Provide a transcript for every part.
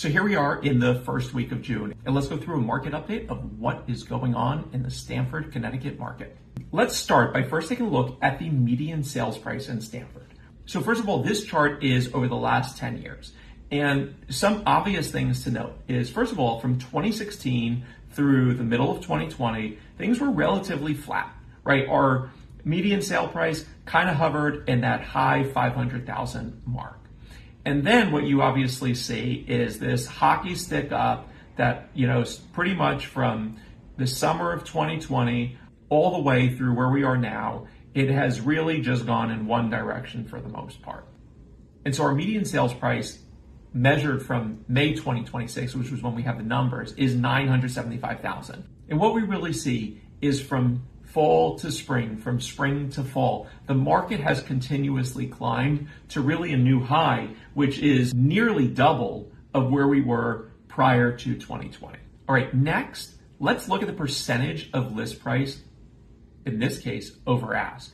So here we are in the first week of June, and let's go through a market update of what is going on in the Stamford, Connecticut market. Let's start by first taking a look at the median sales price in Stamford. So first of all, this chart is over the last 10 years. And some obvious things to note is, first of all, from 2016 through the middle of 2020, things were relatively flat, right? Our median sale price kind of hovered in that high 500,000 mark. And then what you obviously see is this hockey stick up that, pretty much from the summer of 2020 all the way through where we are now, it has really just gone in one direction for the most part. And so our median sales price measured from May 2026, which was when we have the numbers, is 975,000. And what we really see is from fall to spring, from spring to fall, the market has continuously climbed to really a new high, which is nearly double of where we were prior to 2020. All right, next, let's look at the percentage of list price, in this case, over ask.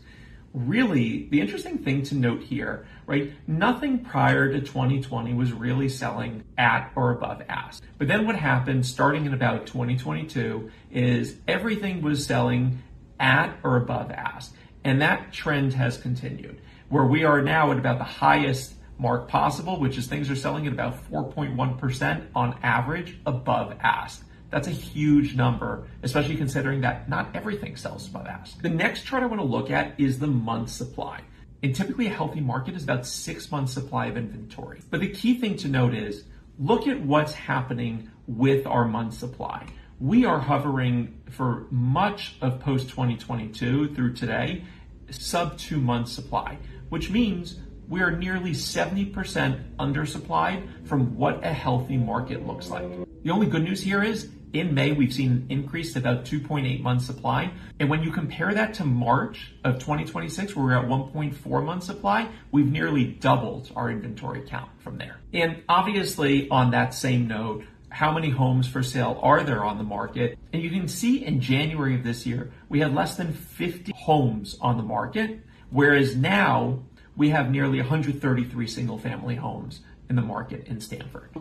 Really, the interesting thing to note here, right? Nothing prior to 2020 was really selling at or above ask. But then what happened starting in about 2022 is everything was selling at or above ask. And that trend has continued, where we are now at about the highest mark possible, which is things are selling at about 4.1% on average above ask. That's a huge number, especially considering that not everything sells above ask. The next chart I want to look at is the month supply. And typically a healthy market is about 6 months supply of inventory. But the key thing to note is look at what's happening with our month supply. We are hovering for much of post 2022 through today, sub 2 months supply, which means we are nearly 70% undersupplied from what a healthy market looks like. The only good news here is in May, we've seen an increase to about 2.8 months supply. And when you compare that to March of 2026, where we're at 1.4 months supply, we've nearly doubled our inventory count from there. And obviously on that same note, how many homes for sale are there on the market? And you can see in January of this year, we had less than 50 homes on the market, whereas now we have nearly 133 single family homes in the market in Stamford.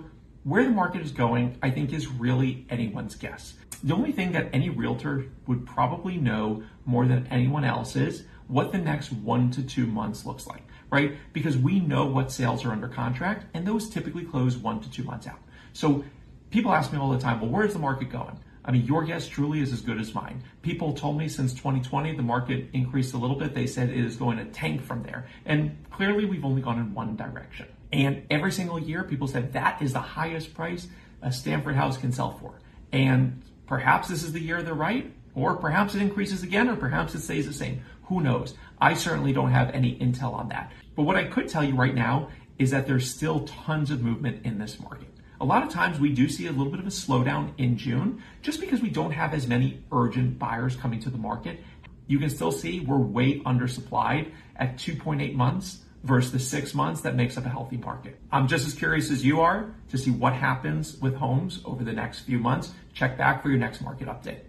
Where the market is going, I think, is really anyone's guess. The only thing that any realtor would probably know more than anyone else is what the next 1 to 2 months looks like, right? Because we know what sales are under contract, and those typically close 1 to 2 months out. So people ask me all the time, well, where's the market going? I mean, your guess truly is as good as mine. People told me since 2020, the market increased a little bit. They said it is going to tank from there. And clearly we've only gone in one direction. And every single year, people said that is the highest price a Stamford house can sell for. And perhaps this is the year they're right, or perhaps it increases again, or perhaps it stays the same. Who knows? I certainly don't have any intel on that. But what I could tell you right now is that there's still tons of movement in this market. A lot of times we do see a little bit of a slowdown in June, just because we don't have as many urgent buyers coming to the market. You can still see we're way undersupplied at 2.8 months versus the 6 months that makes up a healthy market. I'm just as curious as you are to see what happens with homes over the next few months. Check back for your next market update.